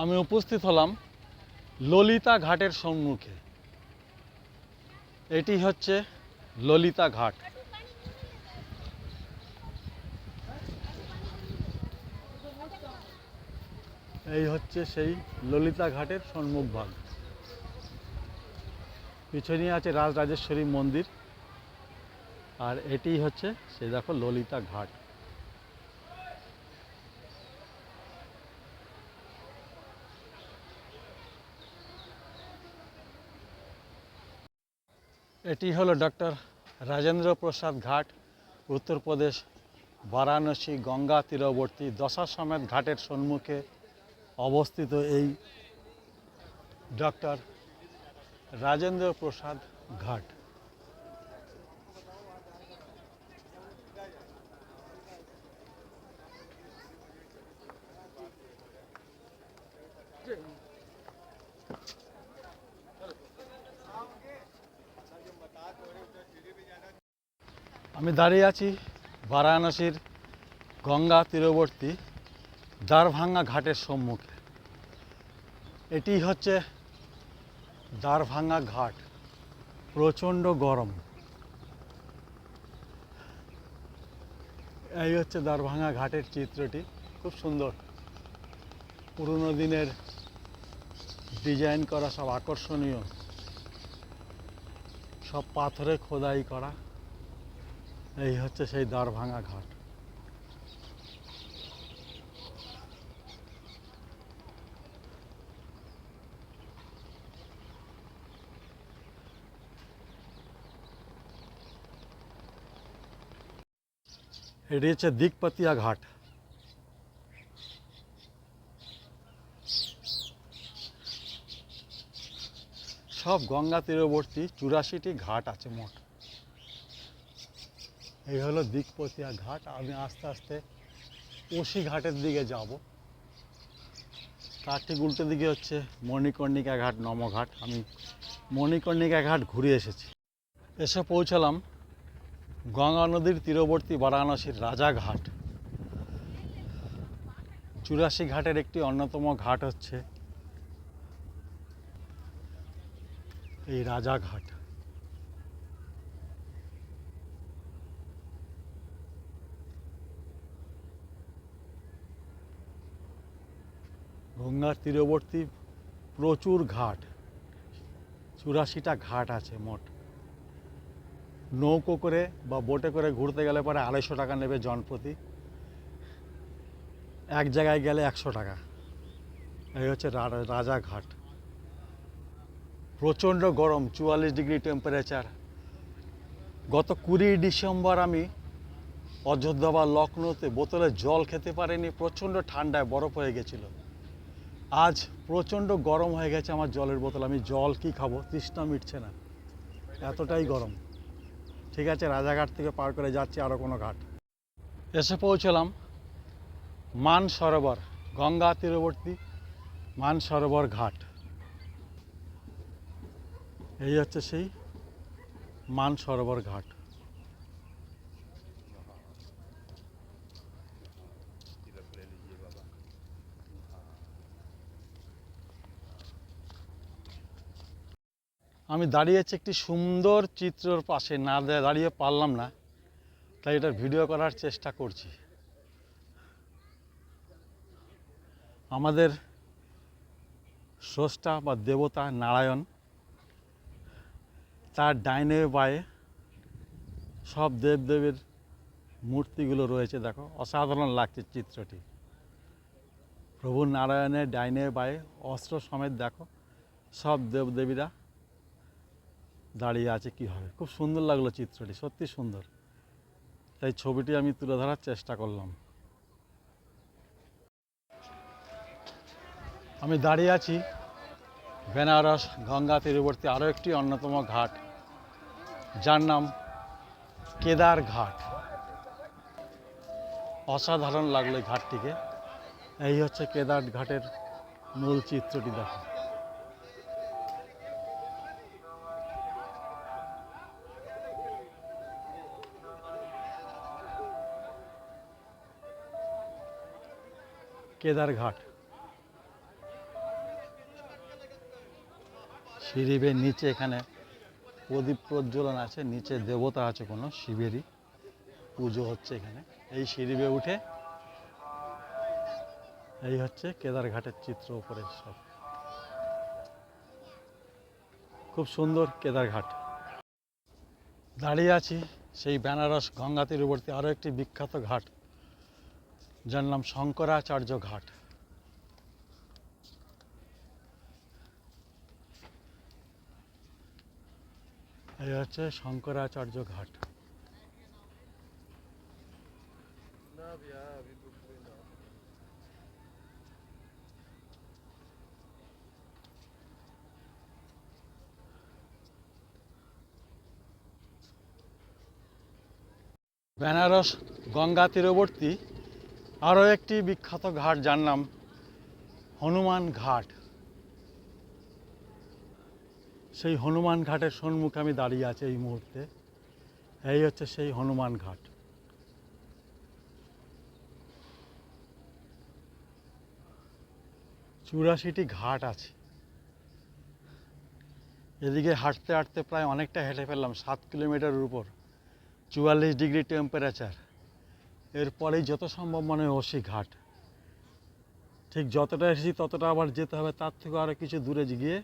আমি উপস্থিত হলাম ললিতা ঘাটের সম্মুখে। এটি হচ্ছে ললিতা ঘাট। এই হচ্ছে সেই ললিতা ঘাটের সম্মুখ ভাগ। পিছনে আছে রাজরাজেশ্বরী মন্দির, আর এটি হচ্ছে সেই দেখো ললিতা ঘাট। এটি হলো ডক্টর রাজেন্দ্র প্রসাদ ঘাট, উত্তরপ্রদেশ বারাণসী গঙ্গা তীরবর্তী দশাশ্বমেধ ঘাটের সম্মুখে অবস্থিত এই ডক্টর রাজেন্দ্র প্রসাদ ঘাট। আমি দাঁড়িয়ে আছি বারাণসীর গঙ্গা তীরবর্তী দ্বারভাঙ্গা ঘাটের সম্মুখে। এটি হচ্ছে দ্বারভাঙ্গা ঘাট। প্রচণ্ড গরম। এই হচ্ছে দ্বারভাঙ্গা ঘাটের চিত্রটি, খুব সুন্দর। পুরনো দিনের ডিজাইন করা, সব আকর্ষণীয়, সব পাথরে খোদাই করা। এই হচ্ছে সেই দ্বারভাঙ্গা ঘাট। এটি হচ্ছে দিকপাতিয়া ঘাট। সব গঙ্গা তীরবর্তী 84টি ঘাট আছে মোট। এই হলো দিকপাতিয়া ঘাট। আমি আস্তে আস্তে ওসি ঘাটের দিকে যাব। তার ঠিক উল্টো দিকে হচ্ছে মণিকর্ণিকা ঘাট, নমঘাট। আমি মণিকর্ণিকা ঘাট ঘুরে এসেছি। এসে পৌঁছালাম গঙ্গা নদীর তীরবর্তী বারাণসীর রাজাঘাট। 84 ঘাটের একটি অন্যতম ঘাট হচ্ছে এই রাজাঘাট। গঙ্গার তীরবর্তী প্রচুর ঘাট, 84টা ঘাট আছে মোট। নৌকো করে বা বোটে করে ঘুরতে গেলে পরে 250 টাকা নেবে জনপ্রতি, এক জায়গায় গেলে 100 টাকা। এই হচ্ছে রাজাঘাট। প্রচণ্ড গরম, 44 ডিগ্রি টেম্পারেচার। গত 20 ডিসেম্বর আমি অযোধ্যা বা লখনৌতে বোতলে জল খেতে পারিনি, প্রচণ্ড ঠান্ডায় বরফ হয়ে গেছিল। আজ প্রচণ্ড গরম হয়ে গেছে আমার জলের বোতল। আমি জল কি খাবো, তৃষ্ণা মিটছে না, এতটাই গরম। ঠিক আছে, রাজাঘাট থেকে পার করে যাচ্ছি আরও কোনো ঘাট। এসে পৌঁছলাম মানসরোবর, গঙ্গা তীরবর্তী মানসরোবর ঘাট। এই হচ্ছে সেই মানসরোবর ঘাট। আমি দাঁড়িয়ে আছি একটি সুন্দর চিত্রর পাশে, না দাঁড়িয়ে পারলাম না, তাই এটা ভিডিও করার চেষ্টা করছি। আমাদের স্রষ্টা বা দেবতা নারায়ণ, তার ডাইনে বায়ে সব দেবদেবীর মূর্তিগুলো রয়েছে। দেখো, অসাধারণ লাগছে চিত্রটি। প্রভু নারায়ণের ডাইনে বায়ে অস্ত্র সমেত দেখো সব দেবদেবীরা দাঁড়িয়ে আছে কীভাবে। খুব সুন্দর লাগলো চিত্রটি, সত্যি সুন্দর। তাই ছবিটি আমি তুলে ধরার চেষ্টা করলাম। আমি দাঁড়িয়ে আছি বেনারস গঙ্গা তীরবর্তী আরও একটি অন্যতম ঘাট, যার নাম কেদার ঘাট। অসাধারণ লাগলো এই ঘাটটিকে। এই হচ্ছে কেদার ঘাটের মূল চিত্রটি, দেখো। কেদার ঘাট। সিঁড়ি বেয়ে নিচে এখানে প্রদীপ প্রজ্বলন আছে, নিচে দেবতা আছে কোনো শিবেরই, পুজো হচ্ছে এখানে। এই সিঁড়ি বেয়ে উঠে এই হচ্ছে কেদারঘাটের চিত্র উপরে সব। খুব সুন্দর কেদারঘাট। দাঁড়িয়ে আছি সেই বেনারস গঙ্গা তীরবর্তী আরও একটি বিখ্যাত ঘাট, যার নাম শঙ্করাচার্য ঘাট। এই হচ্ছে শঙ্করাচার্য ঘাট। বেনারস গঙ্গা তীরবর্তী আরও একটি বিখ্যাত ঘাট, যার নাম হনুমান ঘাট। সেই হনুমান ঘাটের সম্মুখে আমি দাঁড়িয়ে আছি এই মুহূর্তে। এই হচ্ছে সেই হনুমান ঘাট। চুরাশিটি ঘাট আছে। এদিকে হাঁটতে হাঁটতে প্রায় অনেকটা হেঁটে ফেললাম, 7 কিলোমিটারের উপর, 44 ডিগ্রি টেম্পারেচার। এরপরেই যত সম্ভব মনে হয় ওসি ঘাট। ঠিক যতটা এসেছি ততটা আবার যেতে হবে, তার থেকে আরও কিছু দূরে গিয়ে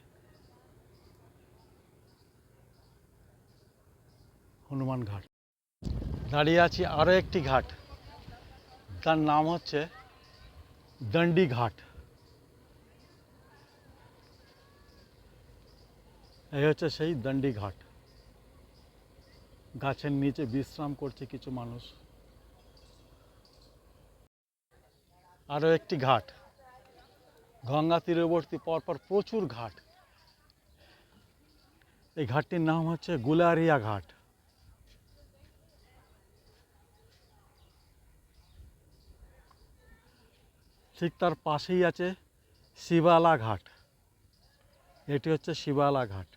হনুমান ঘাট। দাঁড়িয়ে আছি আরও একটি ঘাট, তার নাম হচ্ছে দণ্ডি ঘাট। এই হচ্ছে সেই দণ্ডি ঘাট। গাছের নিচে বিশ্রাম করছে কিছু মানুষ। আরও একটি ঘাট, গঙ্গা তীরবর্তী পরপর প্রচুর ঘাট। এই ঘাটটির নাম হচ্ছে গুলারিয়া ঘাট। ঠিক তার পাশেই আছে শিবালা ঘাট। এটি হচ্ছে শিবালা ঘাট।